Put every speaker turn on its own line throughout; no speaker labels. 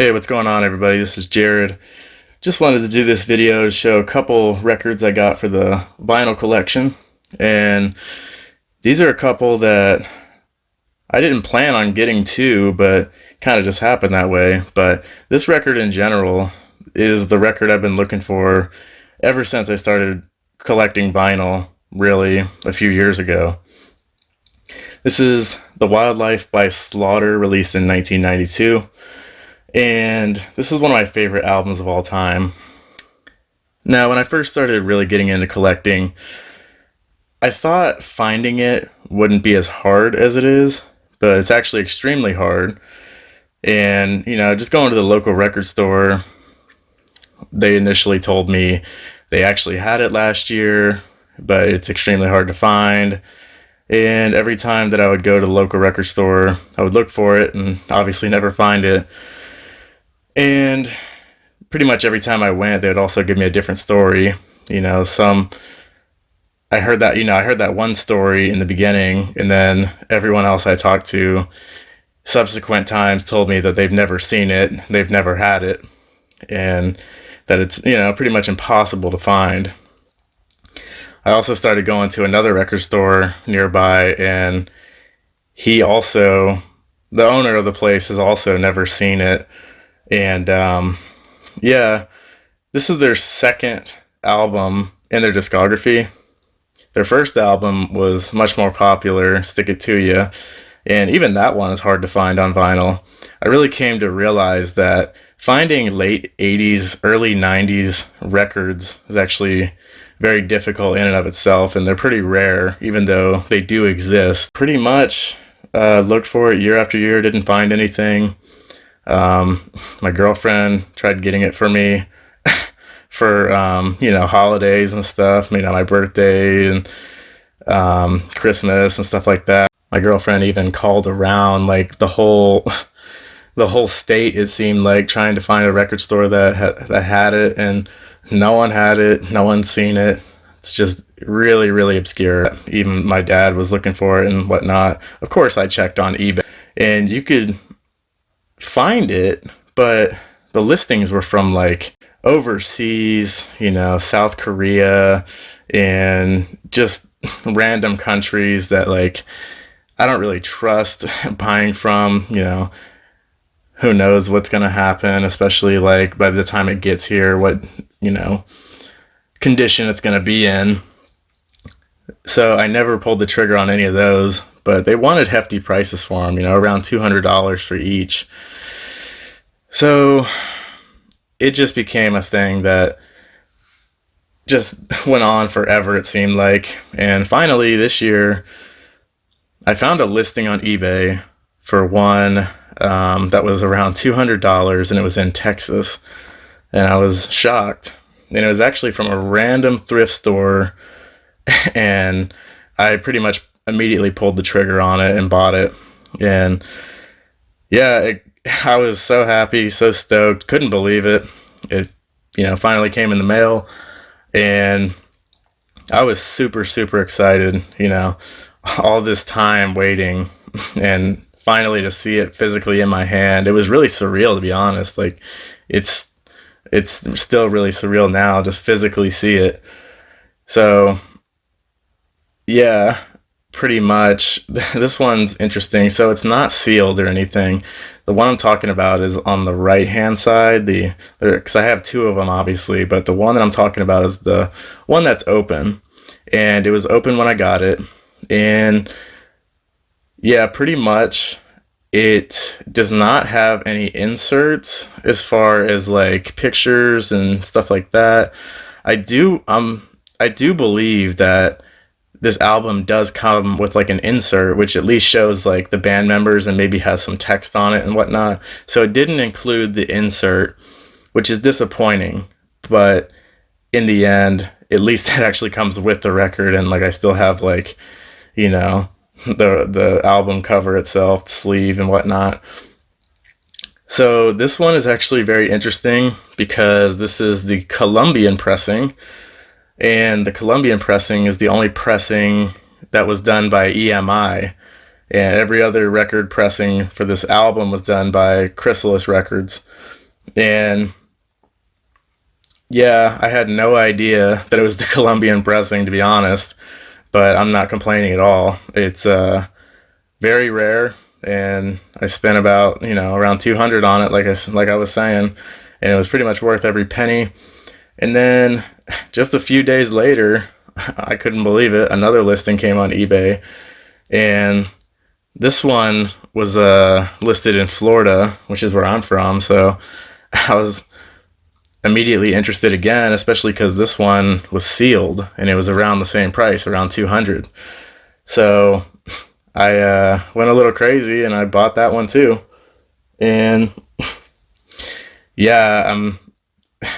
Hey, what's going on, everybody? This is Jared. Just wanted to do this video to show a couple records I got for the vinyl collection. And these are a couple that I didn't plan on getting to, but kind of just happened that way. But this record in general is the record I've been looking for ever since I started collecting vinyl, really, a few years ago. This is The Wildlife by Slaughter, released in 1992. And this is one of my favorite albums of all time. Now, when I first started really getting into collecting, I thought finding it wouldn't be as hard as it is, but it's actually extremely hard. And, just going to the local record store, they initially told me they actually had it last year, but it's extremely hard to find. And every time that I would go to the local record store, I would look for it and obviously never find it. And pretty much every time I went, they would also give me a different story. I heard that one story in the beginning, and then everyone else I talked to subsequent times told me that they've never seen it, they've never had it, and that it's, pretty much impossible to find. I also started going to another record store nearby, and the owner of the place has also never seen it. And this is their second album in their discography. Their first album was much more popular, Stick It To Ya, and even that one is hard to find on vinyl. I really came to realize that finding late 80s, early 90s records is actually very difficult in and of itself, and they're pretty rare, even though they do exist. Pretty much looked for it year after year, didn't find anything. My girlfriend tried getting it for me for, holidays and stuff, my birthday and Christmas and stuff like that. My girlfriend even called around like the whole state, it seemed like, trying to find a record store that had it, and no one had it, no one's seen it. It's just really, really obscure. Even my dad was looking for it and whatnot. Of course, I checked on eBay, and you could find it, but the listings were from like overseas, South Korea and just random countries that like I don't really trust buying from. Who knows what's going to happen, especially like by the time it gets here, what condition it's going to be in. So I never pulled the trigger on any of those, but they wanted hefty prices for them, around $200 for each. So it just became a thing that just went on forever, it seemed like. And finally, this year, I found a listing on eBay for one that was around $200, and it was in Texas. And I was shocked. And it was actually from a random thrift store, and I pretty much immediately pulled the trigger on it and bought it. And I was so happy, so stoked, couldn't believe it. It, finally came in the mail, and I was super, super excited, all this time waiting, and finally to see it physically in my hand. It was really surreal, to be honest. Like, it's still really surreal now to physically see it. So, yeah, pretty much. This one's interesting. So it's not sealed or anything. The one I'm talking about is on the right hand side. Because I have two of them, obviously, but the one that I'm talking about is the one that's open, and it was open when I got it. And yeah, pretty much it does not have any inserts as far as like pictures and stuff like that. I do believe that this album does come with like an insert, which at least shows like the band members and maybe has some text on it and whatnot. So it didn't include the insert, which is disappointing. But in the end, at least it actually comes with the record, and like I still have like, the album cover itself, the sleeve and whatnot. So this one is actually very interesting because this is the Colombian pressing. And the Colombian pressing is the only pressing that was done by EMI. and every other record pressing for this album was done by Chrysalis Records. And yeah, I had no idea that it was the Colombian pressing, to be honest, but I'm not complaining at all. It's very rare, and I spent about, around 200 on it, like I was saying, and it was pretty much worth every penny. And then just a few days later, I couldn't believe it, another listing came on eBay, and this one was listed in Florida, which is where I'm from. So I was immediately interested again, especially because this one was sealed and it was around the same price, around 200. So I went a little crazy and I bought that one too. And yeah, I'm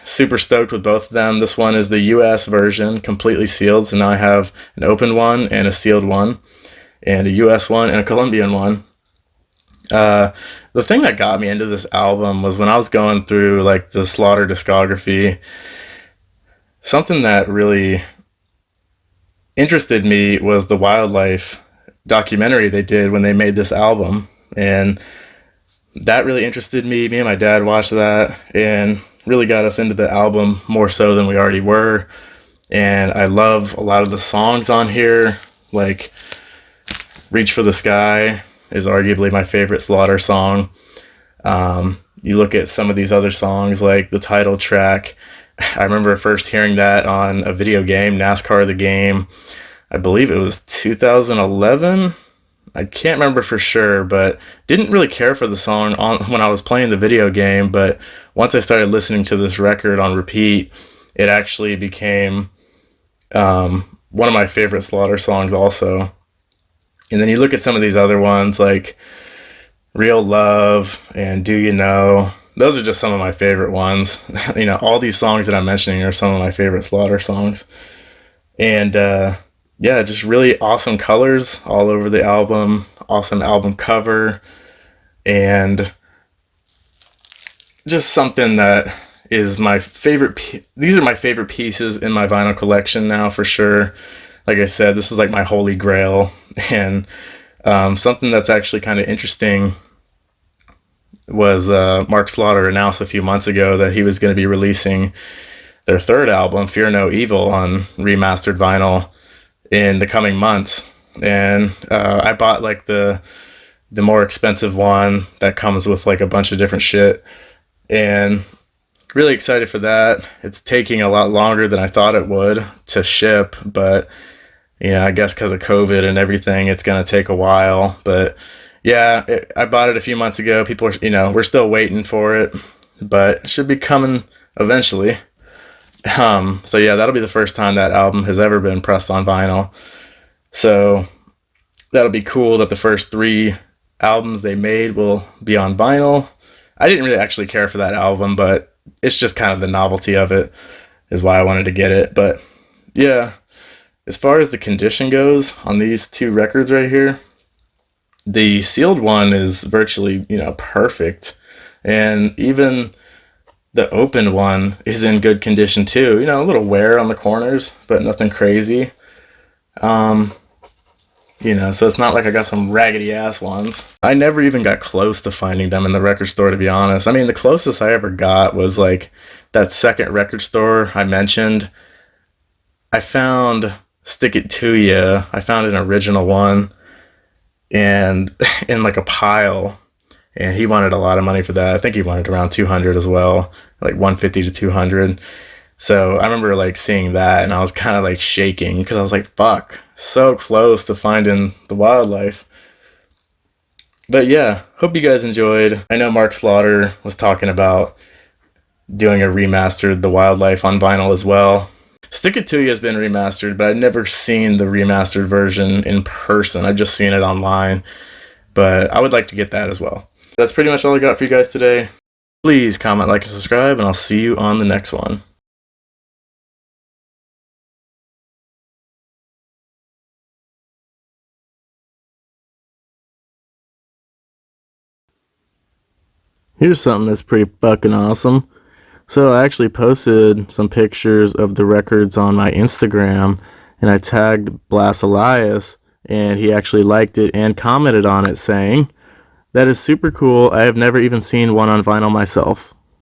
super stoked with both of them. This one is the US version, completely sealed. So now I have an open one and a sealed one, and a US one and a Colombian one. The thing that got me into this album was when I was going through like the Slaughter discography, something that really interested me was the wildlife documentary they did when they made this album. And that really interested me. Me and my dad watched that and really got us into the album more so than we already were. And I love a lot of the songs on here, like Reach for the Sky is arguably my favorite Slaughter song. You look at some of these other songs, like the title track. I remember first hearing that on a video game, NASCAR the Game. I believe it was 2011. I can't remember for sure, but didn't really care for the song when I was playing the video game. But once I started listening to this record on repeat, it actually became one of my favorite Slaughter songs also. And then you look at some of these other ones like Real Love and Do You Know? Those are just some of my favorite ones. All these songs that I'm mentioning are some of my favorite Slaughter songs. And yeah, just really awesome colors all over the album, awesome album cover, and just something that is my favorite. These are my favorite pieces in my vinyl collection now, for sure. Like I said, this is like my holy grail. And something that's actually kind of interesting was Mark Slaughter announced a few months ago that he was going to be releasing their third album, Fear No Evil, on remastered vinyl in the coming months. And I bought like the more expensive one that comes with like a bunch of different shit, and really excited for that. It's taking a lot longer than I thought it would to ship, but I guess because of COVID and everything, it's going to take a while. But yeah, I bought it a few months ago. People are, we're still waiting for it, but it should be coming eventually. So yeah, that'll be the first time that album has ever been pressed on vinyl. So that'll be cool that the first 3 albums they made will be on vinyl. I didn't really actually care for that album, but it's just kind of the novelty of it is why I wanted to get it. But yeah, as far as the condition goes on these 2 records right here, the sealed one is virtually, perfect. And even the open one is in good condition too. A little wear on the corners, but nothing crazy. So it's not like I got some raggedy ass ones. I never even got close to finding them in the record store, to be honest. I mean, the closest I ever got was like that second record store I mentioned. I found Stick It To Ya. I found an original one and in like a pile, and he wanted a lot of money for that. I think he wanted around 200 as well, like 150 to 200. So I remember like seeing that and I was kind of like shaking because I was like, fuck, so close to finding the wildlife. But yeah, hope you guys enjoyed. I know Mark Slaughter was talking about doing a remastered The Wildlife on vinyl as well. Stick It To You has been remastered, but I've never seen the remastered version in person. I've just seen it online, but I would like to get that as well. That's pretty much all I got for you guys today. Please comment, like, and subscribe, and I'll see you on the next one. Here's something that's pretty fucking awesome. So I actually posted some pictures of the records on my Instagram, and I tagged Blas Elias, and he actually liked it and commented on it saying, "That is super cool. I have never even seen one on vinyl myself."